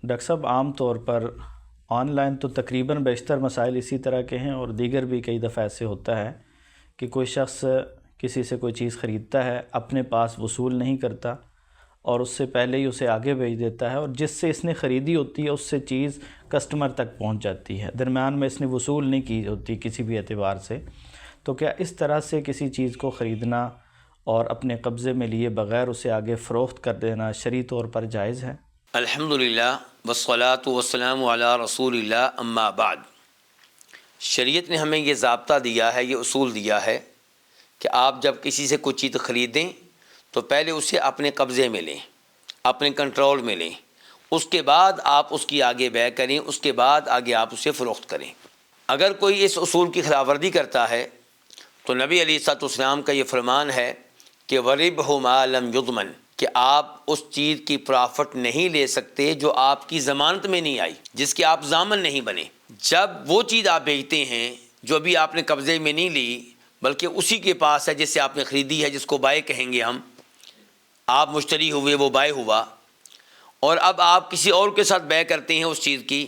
Doctor صاحب عام طور پر آن لائن تو تقریباً بیشتر مسائل اسی طرح کے ہیں، اور دیگر بھی کئی دفعہ ایسے ہوتا ہے کہ کوئی شخص کسی سے کوئی چیز خریدتا ہے، اپنے پاس وصول نہیں کرتا اور اس سے پہلے ہی اسے آگے بھیج دیتا ہے، اور جس سے اس نے خریدی ہوتی ہے اس سے چیز کسٹمر تک پہنچ جاتی ہے، درمیان میں اس نے وصول نہیں کی ہوتی کسی بھی اعتبار سے۔ تو کیا اس طرح سے کسی چیز کو خریدنا اور اپنے قبضے میں لیے بغیر اسے آگے فروخت کر دینا شرعی طور پر جائز ہے؟ الحمدللہ والصلاۃ والسلام علی رسول اللہ، اما بعد۔ شریعت نے ہمیں یہ ضابطہ دیا ہے، یہ اصول دیا ہے کہ آپ جب کسی سے کوئی چیز خریدیں تو پہلے اسے اپنے قبضے میں لیں، اپنے کنٹرول میں لیں، اس کے بعد آپ اس کی آگے بیع کریں، اس کے بعد آگے آپ اسے فروخت کریں۔ اگر کوئی اس اصول کی خلاف ورزی کرتا ہے تو نبی علیہ الصلوۃ والسلام کا یہ فرمان ہے کہ وَرِبْحُ مَا لَمْ يُضْمَنْ، کہ آپ اس چیز کی پرافٹ نہیں لے سکتے جو آپ کی ضمانت میں نہیں آئی، جس کے آپ ضامن نہیں بنے۔ جب وہ چیز آپ بیچتے ہیں جو ابھی آپ نے قبضے میں نہیں لی بلکہ اسی کے پاس ہے جس سے آپ نے خریدی ہے، جس کو بائع کہیں گے ہم، آپ مشتری ہوئے، وہ بائع ہوا، اور اب آپ کسی اور کے ساتھ بیع کرتے ہیں اس چیز کی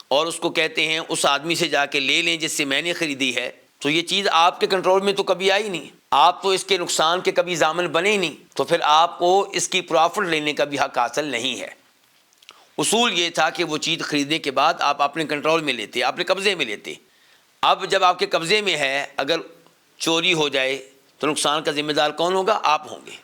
اور اس کو کہتے ہیں اس آدمی سے جا کے لے لیں جس سے میں نے خریدی ہے، تو یہ چیز آپ کے کنٹرول میں تو کبھی آئی نہیں، آپ تو اس کے نقصان کے کبھی ضامن بنے ہی نہیں، تو پھر آپ کو اس کی پرافٹ لینے کا بھی حق حاصل نہیں ہے۔ اصول یہ تھا کہ وہ چیز خریدنے کے بعد آپ اپنے کنٹرول میں لیتے، اپنے قبضے میں لیتے۔ اب جب آپ کے قبضے میں ہے، اگر چوری ہو جائے تو نقصان کا ذمہ دار کون ہوگا؟ آپ ہوں گے۔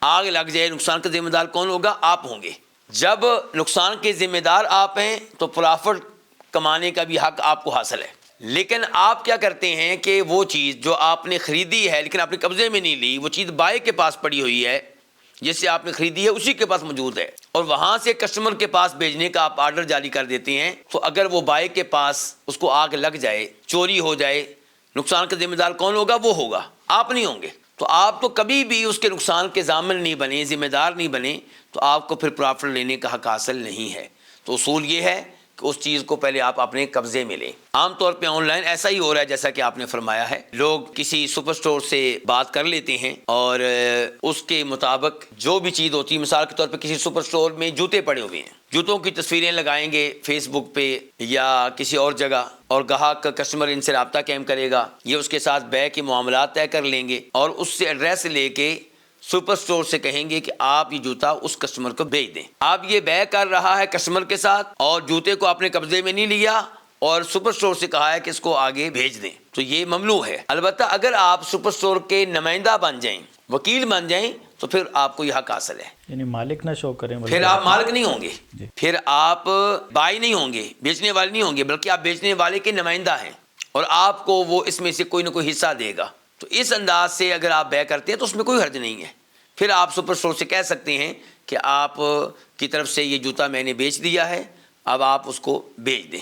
آگ لگ جائے نقصان کا ذمہ دار کون ہوگا؟ آپ ہوں گے۔ جب نقصان کے ذمہ دار آپ ہیں تو پرافٹ کمانے کا بھی حق آپ کو حاصل ہے۔ لیکن آپ کیا کرتے ہیں کہ وہ چیز جو آپ نے خریدی ہے لیکن آپ نے قبضے میں نہیں لی، وہ چیز بائع کے پاس پڑی ہوئی ہے، جس سے آپ نے خریدی ہے اسی کے پاس موجود ہے، اور وہاں سے کسٹمر کے پاس بھیجنے کا آپ آرڈر جاری کر دیتے ہیں، تو اگر وہ بائع کے پاس اس کو آگ لگ جائے، چوری ہو جائے، نقصان کا ذمہ دار کون ہوگا؟ وہ ہوگا، آپ نہیں ہوں گے۔ تو آپ تو کبھی بھی اس کے نقصان کے ضامن نہیں بنے، ذمہ دار نہیں بنے، تو آپ کو پھر پرافٹ لینے کا حق حاصل نہیں ہے۔ تو اصول یہ ہے کہ اس چیز کو پہلے آپ اپنے قبضے میں لیں۔ عام طور پہ آن لائن ایسا ہی ہو رہا ہے جیسا کہ آپ نے فرمایا ہے، لوگ کسی سپر سٹور سے بات کر لیتے ہیں اور اس کے مطابق جو بھی چیز ہوتی ہے، مثال کے طور پہ کسی سپر سٹور میں جوتے پڑے ہوئے ہیں، جوتوں کی تصویریں لگائیں گے فیس بک پہ یا کسی اور جگہ، اور گاہک کسٹمر ان سے رابطہ قائم کرے گا، یہ اس کے ساتھ بیع کے معاملات طے کر لیں گے اور اس سے ایڈریس لے کے سپر سٹور سے کہیں گے کہ آپ یہ جوتا اس کسٹمر کو بھیج دیں۔ آپ یہ بیع کر رہا ہے کسٹمر کے ساتھ اور جوتے کو اپنے قبضے میں نہیں لیا اور سپر سٹور سے کہا ہے کہ اس کو آگے بھیج دیں، تو یہ ممنوع ہے۔ البتہ اگر آپ سپر سٹور کے نمائندہ بن جائیں، وکیل بن جائیں، تو پھر آپ کو یہ حق حاصل ہے، یعنی مالک نہ شو کریں، پھر آپ مالک نہیں ہوں گے، جی۔ پھر آپ بائی نہیں ہوں گے، بیچنے والے نہیں ہوں گے، بلکہ آپ بیچنے والے کے نمائندہ ہیں اور آپ کو وہ اس میں سے کوئی نہ کوئی حصہ دے گا۔ تو اس انداز سے اگر آپ بیع کرتے ہیں تو اس میں کوئی حرج نہیں ہے۔ پھر آپ سپر سٹور سے کہہ سکتے ہیں کہ آپ کی طرف سے یہ جوتا میں نے بیچ دیا ہے، اب آپ اس کو بیچ دیں۔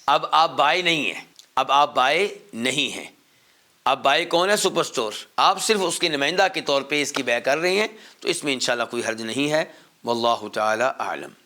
اب آپ بائی نہیں ہیں، اب آپ بائی نہیں ہیں، اب بائی کون ہے؟ Super store. آپ صرف اس کے نمائندہ کے طور پہ اس کی بیع کر رہے ہیں، تو اس میں انشاءاللہ کوئی حرج نہیں ہے۔ واللہ تعالی اعلم۔